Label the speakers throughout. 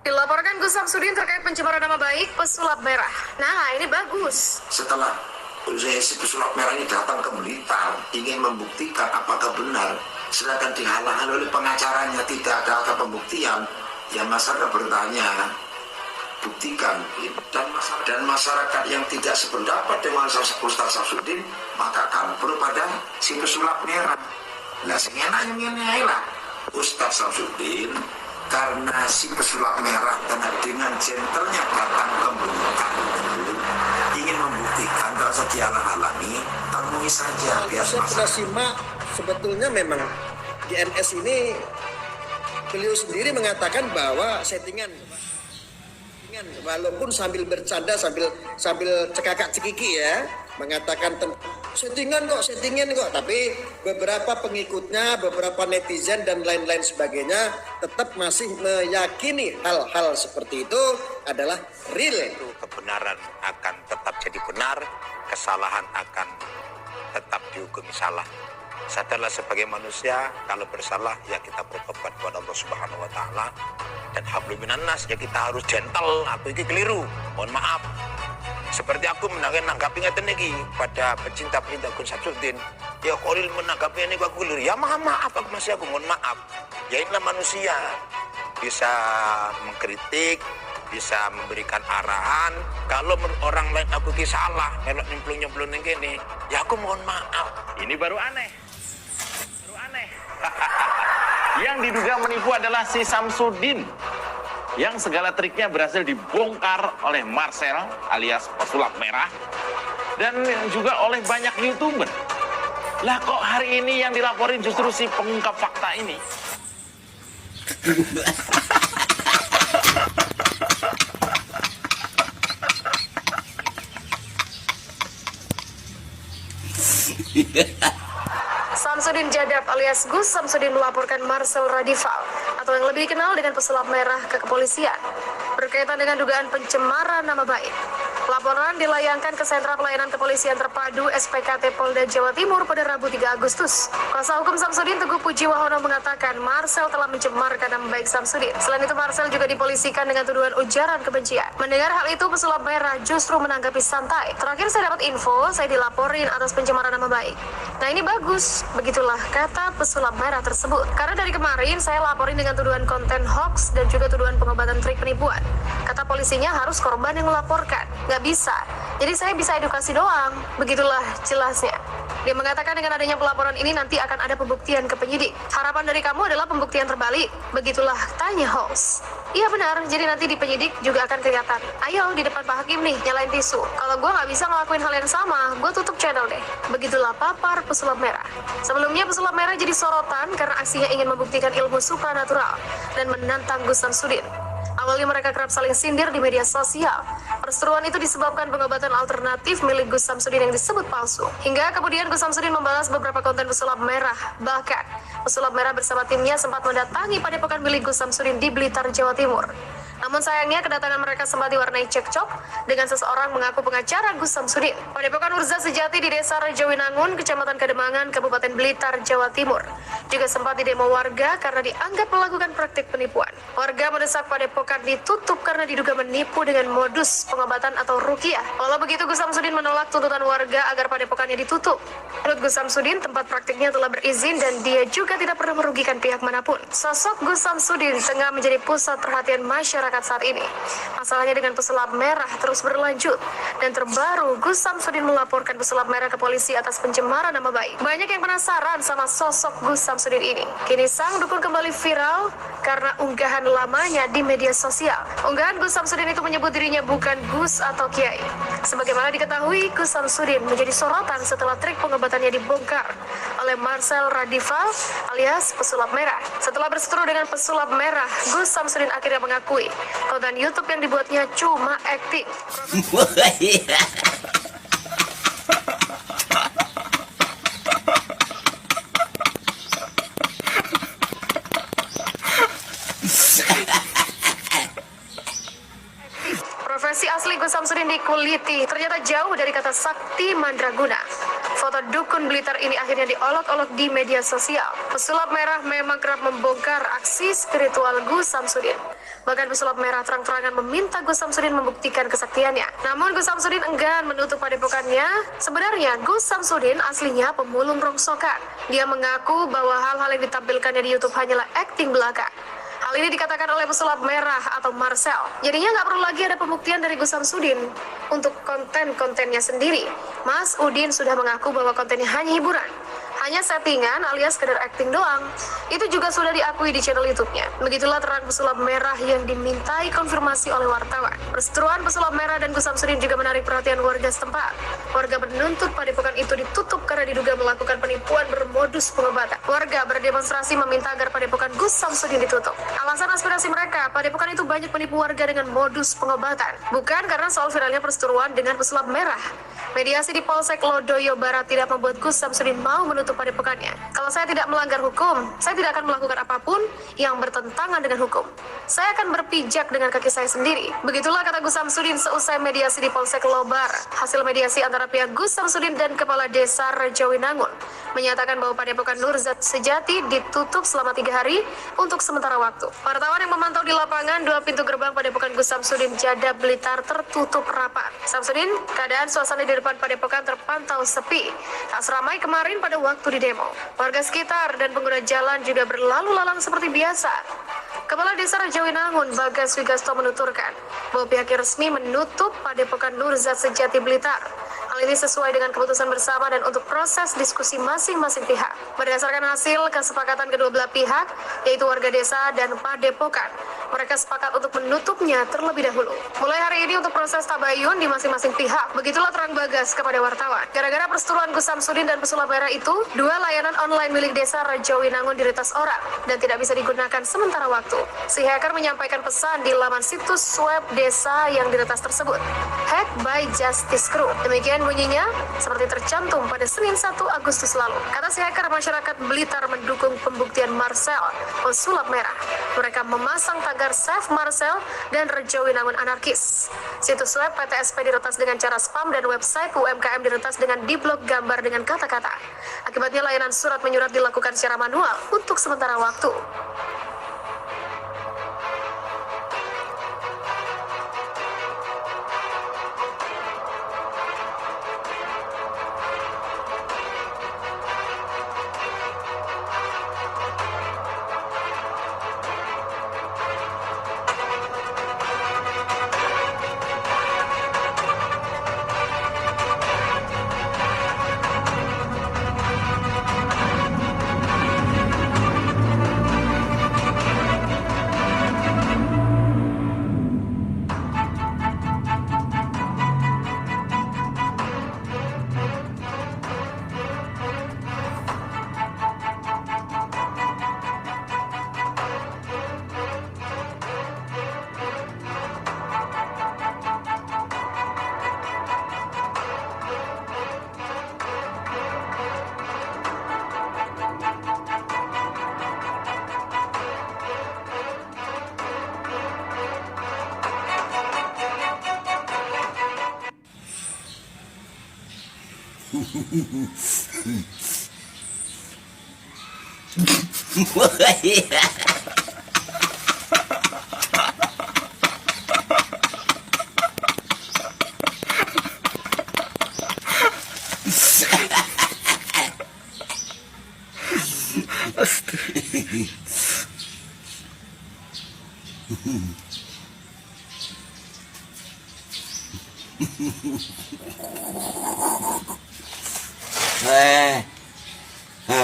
Speaker 1: Dilaporkan Gus Samsudin terkait pencemaran nama baik pesulap merah. Nah, ini bagus.
Speaker 2: Setelah si pesulap merah ini datang ke Blitar, ingin membuktikan apakah benar, sedangkan dihalang oleh pengacaranya, tidak ada pembuktian, ya masyarakat bertanya, buktikan. Dan masyarakat yang tidak sependapat dengan Ustaz Samsudin, maka kabur pada si pesulap merah. Nah, sengenanya lah Ustaz Samsudin, karena si pesulap merah dengan gentlenya datang ke Blitar, ingin membuktikan kalau dia halangi, temui saja biar
Speaker 3: saya sudah simak, sebetulnya memang di NS ini beliau sendiri mengatakan bahwa settingan, walaupun sambil bercanda, sambil cekakak cekiki ya, mengatakan settingan kok, tapi beberapa pengikutnya, beberapa netizen dan lain-lain sebagainya tetap masih meyakini hal-hal seperti itu adalah real.
Speaker 4: Kebenaran akan tetap jadi benar, kesalahan akan tetap dihukumi salah. Sadarlah sebagai manusia, kalau bersalah ya kita bertobat kepada Allah Subhanahu wa taala, dan hablum minan nas, ya kita harus gentle. Aku ini keliru, mohon maaf. Seperti aku menanggapi ngeten iki pada pecinta-pecinta Gus Samsudin, ya Khalil menanggapi ini aku keliru. Ya maaf, aku masih aku mohon maaf. Ya inilah manusia, bisa mengkritik, bisa memberikan arahan. Kalau orang lain aku salah, melok nyemplung yang gini, ya aku mohon maaf.
Speaker 5: Ini baru aneh. Yang diduga menipu adalah si Samsudin, yang segala triknya berhasil dibongkar oleh Marcel alias pesulap merah, dan juga oleh banyak YouTuber. Lah kok hari ini yang dilaporin justru si pengungkap fakta ini?
Speaker 1: Samsudin Jadab alias Gus Samsudin melaporkan Marcel Radival atau yang lebih dikenal dengan pesulap merah ke kepolisian berkaitan dengan dugaan pencemaran nama baik. Laporan dilayangkan ke Sentra Pelayanan Kepolisian Terpadu SPKT Polda Jawa Timur pada Rabu 3 Agustus. Kuasa hukum Samsudin Teguh Pujiwahono mengatakan Marcel telah mencemarkan nama baik Samsudin. Selain itu Marcel juga dipolisikan dengan tuduhan ujaran kebencian. Mendengar hal itu pesulap merah justru menanggapi santai. Terakhir saya dapat info, saya dilaporin atas pencemaran nama baik. Nah ini bagus, begitulah kata pesulap merah tersebut. Karena dari kemarin saya laporin dengan tuduhan konten hoax dan juga tuduhan pengobatan trik penipuan. Kata polisinya harus korban yang melaporkan. Nggak bisa. Jadi saya bisa edukasi doang. Begitulah jelasnya. Dia mengatakan dengan adanya pelaporan ini nanti akan ada pembuktian ke penyidik. Harapan dari kamu adalah pembuktian terbalik. Begitulah tanya host. Iya benar, jadi nanti di penyidik juga akan kelihatan. Ayo di depan Pak Hakim nih, nyalain tisu. Kalau gue nggak bisa ngelakuin hal yang sama, gue tutup channel deh. Begitulah papar pesulap merah. Sebelumnya pesulap merah jadi sorotan karena aksinya ingin membuktikan ilmu supranatural dan menantang Gus Samsudin. Awalnya mereka kerap saling sindir di media sosial. Perseteruan itu disebabkan pengobatan alternatif milik Gus Samsudin yang disebut palsu. Hingga kemudian Gus Samsudin membalas beberapa konten pesulap merah. Bahkan, pesulap merah bersama timnya sempat mendatangi padepokan milik Gus Samsudin di Blitar, Jawa Timur. Namun sayangnya kedatangan mereka sempat diwarnai cekcok dengan seseorang mengaku pengacara Gus Samsudin. Padepokan Urza Sejati di Desa Rejowinangun, Kecamatan Kademangan, Kabupaten Blitar, Jawa Timur, juga sempat didemo warga karena dianggap melakukan praktik penipuan. Warga mendesak padepokan ditutup karena diduga menipu dengan modus pengobatan atau ruqyah. Walau begitu, Gus Samsudin menolak tuntutan warga agar padepokannya ditutup. Menurut Gus Samsudin, tempat praktiknya telah berizin dan dia juga tidak pernah merugikan pihak manapun. Sosok Gus Samsudin tengah menjadi pusat perhatian masyarakat saat ini. Masalahnya dengan pesulap merah terus berlanjut, dan terbaru Gus Samsudin melaporkan pesulap merah ke polisi atas pencemaran nama baik. Banyak yang penasaran sama sosok Gus Samsudin ini. Kini sang dukun kembali viral karena unggahan lamanya di media sosial. Unggahan Gus Samsudin itu menyebut dirinya bukan Gus atau Kiai. Sebagaimana diketahui, Gus Samsudin menjadi sorotan setelah trik pengobatannya dibongkar oleh Marcel Radival alias pesulap merah. Setelah berseteru dengan pesulap merah, Gus Samsudin akhirnya mengakui konten YouTube yang dibuatnya cuma akting. Profesi asli Gus Samsudin dikuliti ternyata jauh dari kata sakti mandraguna. Foto dukun Blitar ini akhirnya diolok-olok di media sosial. Pesulap merah memang kerap membongkar aksi spiritual Gus Samsudin. Bahkan pesulap merah terang-terangan meminta Gus Samsudin membuktikan kesaktiannya. Namun Gus Samsudin enggan menutup padepokannya. Sebenarnya Gus Samsudin aslinya pemulung rongsokan. Dia mengaku bahwa hal-hal yang ditampilkannya di YouTube hanyalah akting belaka. Hal ini dikatakan oleh pesulap merah atau Marcel. Jadinya nggak perlu lagi ada pembuktian dari Gus Samsudin untuk konten-kontennya sendiri. Mas Udin sudah mengaku bahwa kontennya hanya hiburan, hanya settingan alias sekedar acting doang. Itu juga sudah diakui di channel YouTube-nya. Begitulah terang pesulap merah yang dimintai konfirmasi oleh wartawan. Perseteruan pesulap merah dan Gus Samsudin juga menarik perhatian warga setempat. Warga menuntut padepokan itu ditutup karena diduga melakukan penipuan bermodus pengobatan. Warga berdemonstrasi meminta agar padepokan Gus Samsudin ditutup. Alasan aspirasi mereka, padepokan itu banyak menipu warga dengan modus pengobatan. Bukan karena soal viralnya perseteruan dengan pesulap merah. Mediasi di Polsek Lodoyo Barat tidak membuat Gus Samsudin mau menutup padepokannya. Kalau saya tidak melanggar hukum, saya tidak akan melakukan apapun yang bertentangan dengan hukum. Saya akan berpijak dengan kaki saya sendiri. Begitulah kata Gus Samsudin seusai mediasi di Polsek Lobar. Hasil mediasi antara pihak Gus Samsudin dan Kepala Desa Rejowinangun menyatakan bahwa padepokan Nurzat Sejati ditutup selama 3 hari untuk sementara waktu. Wartawan yang memantau di lapangan, 2 pintu gerbang padepokan Gus Samsudin Jadab Blitar tertutup rapat. Samsudin, keadaan suasana di depan padepokan terpantau sepi. Tak seramai kemarin pada waktu di demo. Warga sekitar dan pengguna jalan juga berlalu lalang seperti biasa. Kepala Desa Rejowinangun Bagas Wigasto menuturkan bahwa pihaknya resmi menutup padepokan Nurzat Sejati Blitar. Hal ini sesuai dengan keputusan bersama dan untuk proses diskusi masing-masing pihak. Berdasarkan hasil kesepakatan kedua belah pihak, yaitu warga desa dan padepokan, mereka sepakat untuk menutupnya terlebih dahulu. Mulai hari ini untuk proses tabayun di masing-masing pihak. Begitulah terang Bagas kepada wartawan. Gara-gara perseteruan Gus Samsudin dan pesulap merah itu, 2 layanan online milik desa Rejowinangun diretas orang dan tidak bisa digunakan sementara waktu. Si hacker menyampaikan pesan di laman situs web desa yang diretas tersebut. Hack by Justice Crew. Demikian bunyinya, seperti tercantum pada Senin 1 Agustus lalu. Kata si hacker, masyarakat Blitar mendukung pembuktian Marcel, pesulap merah. Mereka memasang tagar Save Marcel dan Rejowinangun anarkis. Situs web PTSP diretas dengan cara spam dan website UMKM diretas dengan diblok gambar dengan kata-kata. Akibatnya layanan surat menyurat dilakukan secara manual untuk sementara waktu.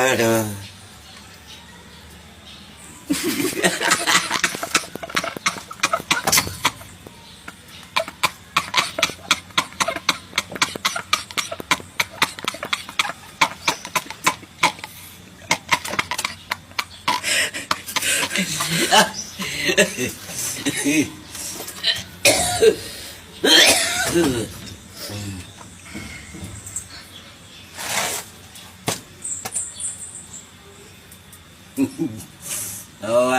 Speaker 6: Aduh. Oh,